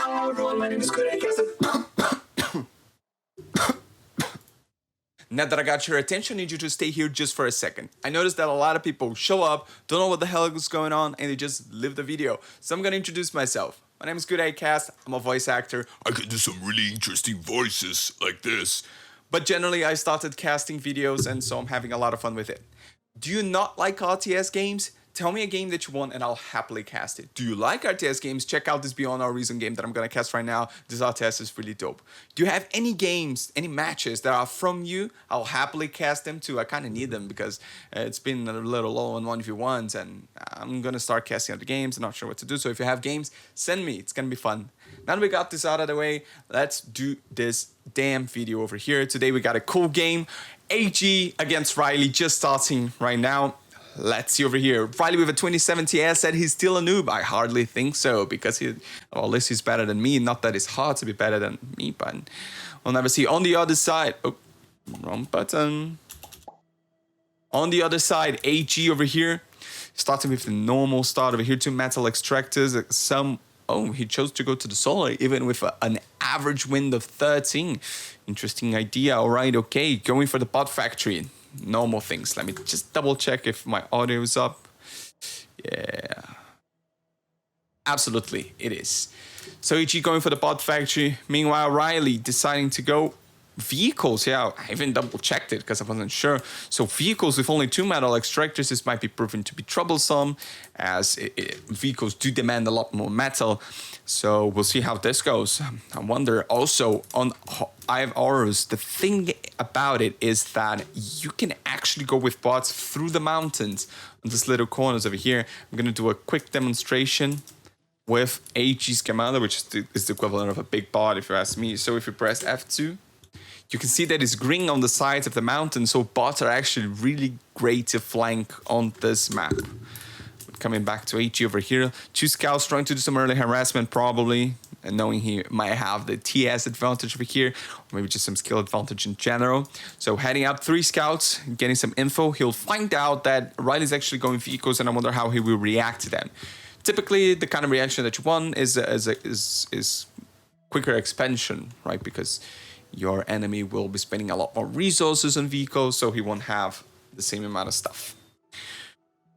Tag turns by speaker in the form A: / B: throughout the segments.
A: Hello everyone, my name is guTaiCaSt. Now that I got your attention, I need you to stay here just for a second. I noticed that a lot of people show up, don't know what the hell is going on, and they just leave the video. So I'm gonna introduce myself. My name is guTaiCaSt, I'm a voice actor. I can do some really interesting voices like this. But generally I started casting videos and so I'm having a lot of fun with it. Do you not like RTS games? Tell me a game that you want and I'll happily cast it. Do you like RTS games? Check out this Beyond Our Reason game that I'm gonna cast right now. This RTS is really dope. Do you have any games, any matches that are from you? I'll happily cast them too. I kinda need them because it's been a little low on 1v1s and I'm gonna start casting other games. I'm not sure what to do. So if you have games, send me. It's gonna be fun. Now that we got this out of the way, let's do this damn video over here. Today we got a cool game. AG against Riley just starting right now. Let's see over here. Riley with a 2070 tHIS said he's still a noob. I hardly think so because well, at least he's better than me. Not that it's hard to be better than me, but we'll never see. On the other side, oh, wrong button. On the other side, AG over here, starting with the normal start over here. 2 metal extractors, some. Oh, he chose to go to the solar, even with an average wind of 13. Interesting idea. All right, okay, going for the bot factory. Normal things. Let me just double check if my audio is up. Yeah. Absolutely, it is. So EG going for the bot factory. Meanwhile, Riley deciding to go vehicles. Yeah, I even double checked it because I wasn't sure. So vehicles with only 2 metal extractors, this might be proven to be troublesome as vehicles do demand a lot more metal. So we'll see how this goes. I wonder also on eveRYonE, the thing about it is that you can actually go with bots through the mountains on these little corners over here. I'm going to do a quick demonstration with AG's commander, which is the equivalent of a big bot if you ask me. So if you press F2, you can see that it's green on the sides of the mountain, so bots are actually really great to flank on this map. Coming back to AG over here, 2 scouts trying to do some early harassment probably, and knowing he might have the tHIS advantage over here, or maybe just some skill advantage in general. So heading up 3 scouts, getting some info, he'll find out that Riley's actually going vehicles, and I wonder how he will react to them. Typically, the kind of reaction that you want is quicker expansion, right? Because your enemy will be spending a lot more resources on vehicles, so he won't have the same amount of stuff.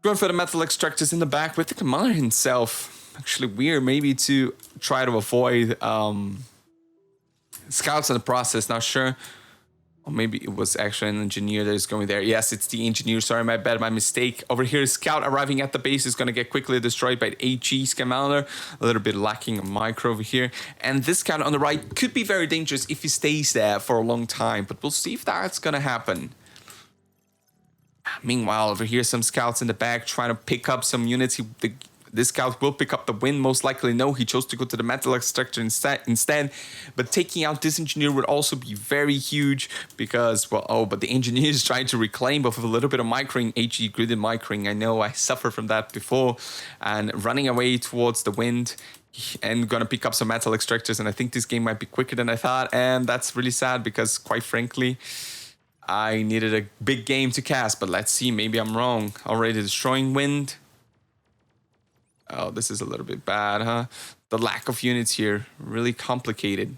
A: Going for the metal extractors in the back with the commander himself. Actually weird, maybe to try to avoid scouts in the process, not sure. Or maybe it was actually an engineer that is going there. Yes, it's the engineer. Sorry, my bad, my mistake. Over here, scout arriving at the base is going to get quickly destroyed by AG's commander. A little bit lacking a micro over here. And this scout on the right could be very dangerous if he stays there for a long time. But we'll see if that's going to happen. Meanwhile, over here, some scouts in the back trying to pick up some units. This scout will pick up the win, most likely. No, he chose to go to the metal extractor instead. But taking out this engineer would also be very huge because, well, oh, but the engineer is trying to reclaim, but with a little bit of microing, HE gridded microing. I know I suffered from that before. And running away towards the wind and gonna pick up some metal extractors. And I think this game might be quicker than I thought. And that's really sad because, quite frankly, I needed a big game to cast. But let's see, maybe I'm wrong. Already destroying wind. Oh, this is a little bit bad, huh? The lack of units here, really complicated.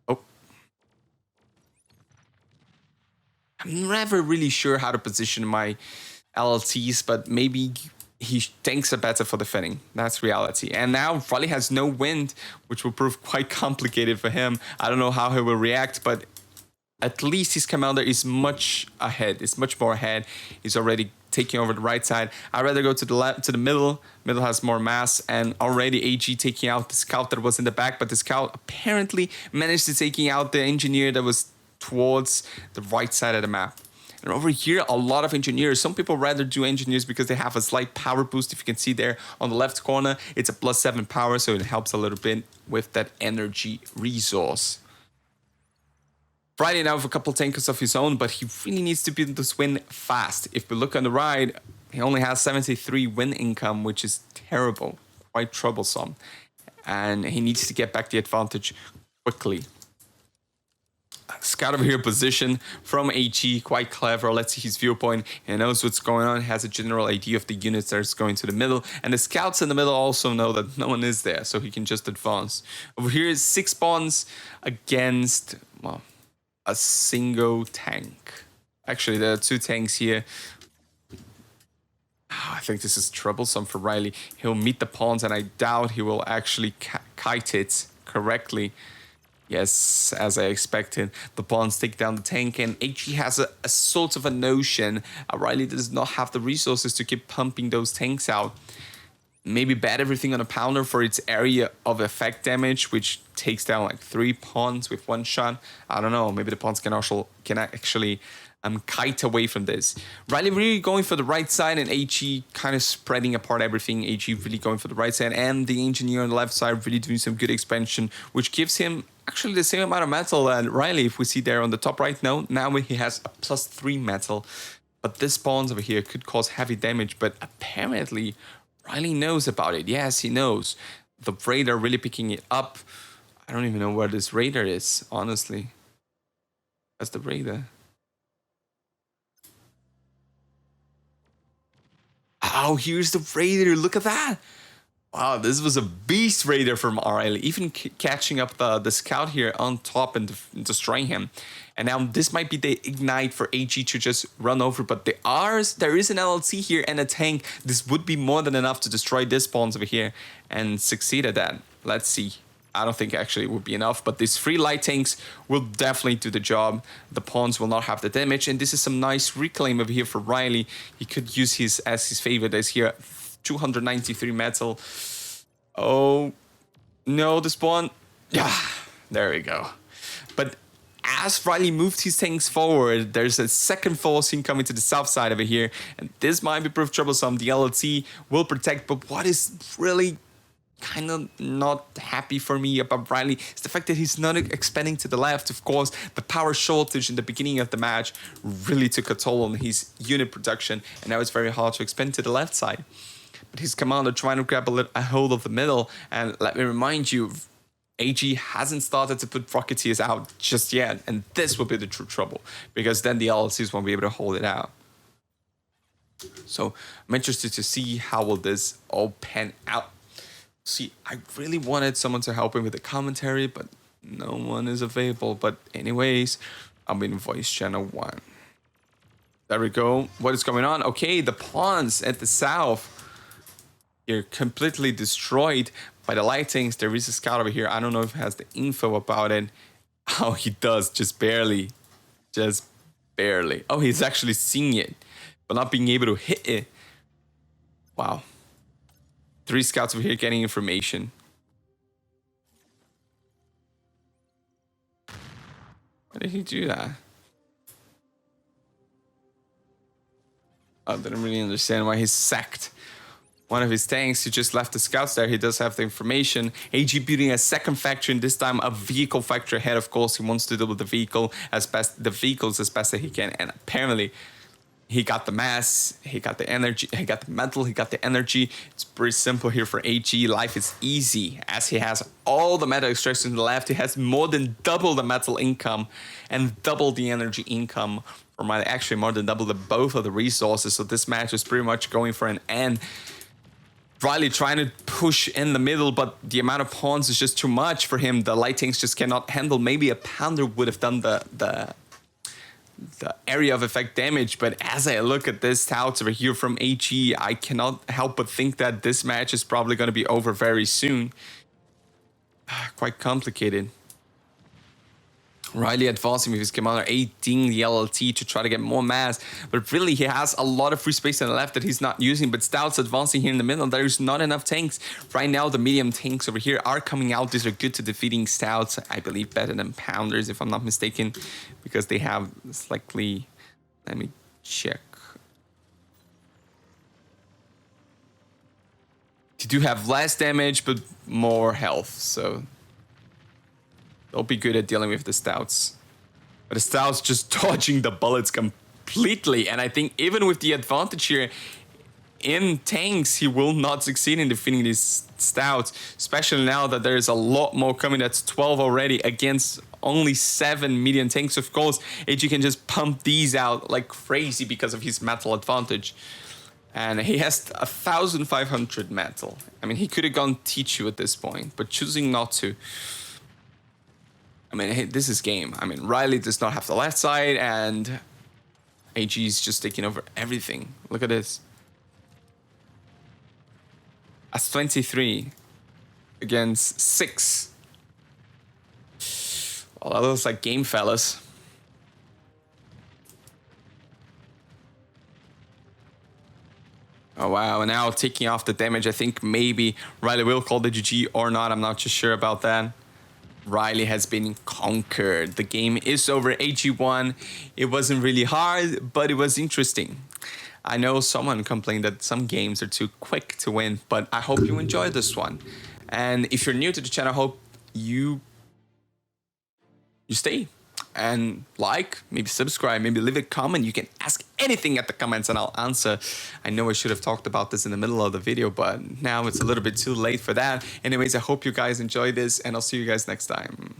A: Oh. I'm never really sure how to position my LLTs, but maybe he thinks are better for defending. That's reality. And now Riley has no wind, which will prove quite complicated for him. I don't know how he will react, but at least his commander is much ahead. It's much more ahead. He's already taking over the right side. I'd rather go to the left, to the middle. Middle has more mass, and already AG taking out the scout that was in the back, but the scout apparently managed to taking out the engineer that was towards the right side of the map. And over here, a lot of engineers. Some people rather do engineers because they have a slight power boost. If you can see there on the left corner, it's a +7 power, so it helps a little bit with that energy resource. Friday now with a couple tankers of his own, but he really needs to beat this win fast. If we look on the right, he only has 73 win income, which is terrible, quite troublesome. And he needs to get back the advantage quickly. Scout over here position from HE, quite clever. Let's see his viewpoint. He knows what's going on, has a general idea of the units that's going to the middle. And the scouts in the middle also know that no one is there, so he can just advance. Over here is 6 pawns against, well, a single tank. Actually, there are 2 tanks here. I think this is troublesome for Riley. He'll meet the pawns, and I doubt he will actually kite it correctly. Yes, as I expected, the pawns take down the tank, and HE has a sort of a notion. Riley does not have the resources to keep pumping those tanks out. Maybe bet everything on a pounder for its area of effect damage, which takes down like 3 pawns with 1 shot. I don't know. Maybe the pawns can actually kite away from this. Riley really going for the right side, and HE kind of spreading apart everything. HE really going for the right side, and the engineer on the left side really doing some good expansion, which gives him actually the same amount of metal that Riley, if we see there on the top right now he has a +3 metal. But this spawns over here could cause heavy damage, but apparently Riley knows about it. Yes, he knows. The radar really picking it up. I don't even know where this radar is, honestly. That's the radar. Oh, here's the raider. Look at that. Wow, this was a beast raider from Riley. Even catching up the scout here on top and destroying him. And now this might be the ignite for HE to just run over. But there is an LLC here and a tank. This would be more than enough to destroy this spawns over here and succeed at that. Let's see. I don't think actually it would be enough, but these 3 light tanks will definitely do the job. The pawns will not have the damage, and this is some nice reclaim over here for Riley. He could use his favorite as here, 293 metal. Oh, no, the spawn. Yeah, there we go. But as Riley moved his tanks forward, there's a second force coming to the south side over here, and this might be proof troublesome. The LLT will protect, but what is really kind of not happy for me about Riley is the fact that he's not expanding to the left. Of course, the power shortage in the beginning of the match really took a toll on his unit production, and now it's very hard to expand to the left side. But his commander trying to grab a hold of the middle, and let me remind you, HE hasn't started to put Rocketeers out just yet, and this will be the true trouble, because then the LLCs won't be able to hold it out. So I'm interested to see how will this all pan out. See, I really wanted someone to help him with the commentary, but no one is available. But anyways, I'm in voice channel 1. There we go. What is going on? Okay, the pawns at the south are completely destroyed by the lightings. There is a scout over here. I don't know if he has the info about it. Oh, he does, just barely. Just barely. Oh, he's actually seeing it, but not being able to hit it. Wow. 3 scouts over here getting information. Why did he do that? I didn't really understand why he sacked one of his tanks. He just left the scouts there. He does have the information. HE building a second factory, and this time a vehicle factory ahead. Of course, he wants to double the vehicles as best as he can. And apparently, he got the mass, he got the energy, he got the metal, he got the energy. It's pretty simple here for HE. Life is easy as he has all the metal extraction to the left. He has more than double the metal income and double the energy income, or actually more than double both of the resources. So this match is pretty much going for an end. Riley trying to push in the middle, but the amount of pawns is just too much for him. The light tanks just cannot handle. Maybe a pounder would have done the area of effect damage, but as I look at this touts over here from HE, I cannot help but think that this match is probably going to be over very soon. Quite complicated. Riley advancing with his commander 18 the LLT to try to get more mass, but really he has a lot of free space on the left that he's not using. But Stouts advancing here in the middle, there's not enough tanks right now. The medium tanks over here are coming out. These are good to defeating Stouts, I believe better than Pounders if I'm not mistaken, because they have slightly, let me check, they do have less damage but more health, so they'll be good at dealing with the Stouts. But the Stouts just dodging the bullets completely. And I think even with the advantage here, in tanks, he will not succeed in defeating these stouts, especially now that there is a lot more coming. That's 12 already against only 7 medium tanks. Of course, AG can just pump these out like crazy because of his metal advantage. And he has 1,500 metal. I mean, he could have gone Tichu at this point, but choosing not to. I mean, hey, this is game. I mean, Riley does not have the left side, and AG is just taking over everything. Look at this. That's 23 against 6. Well, that looks like game, fellas. Oh, wow. And now taking off the damage. I think maybe Riley will call the GG or not. I'm not too sure about that. Riley has been conquered. The game is over. AG won. It wasn't really hard, but it was interesting. I know someone complained that some games are too quick to win, but I hope you enjoyed this one. And if you're new to the channel, I hope you stay and like, maybe subscribe, maybe leave a comment. You can ask anything at the comments and I'll answer. I know I should have talked about this in the middle of the video, but now it's a little bit too late for that. Anyways, I hope you guys enjoy this and I'll see you guys next time.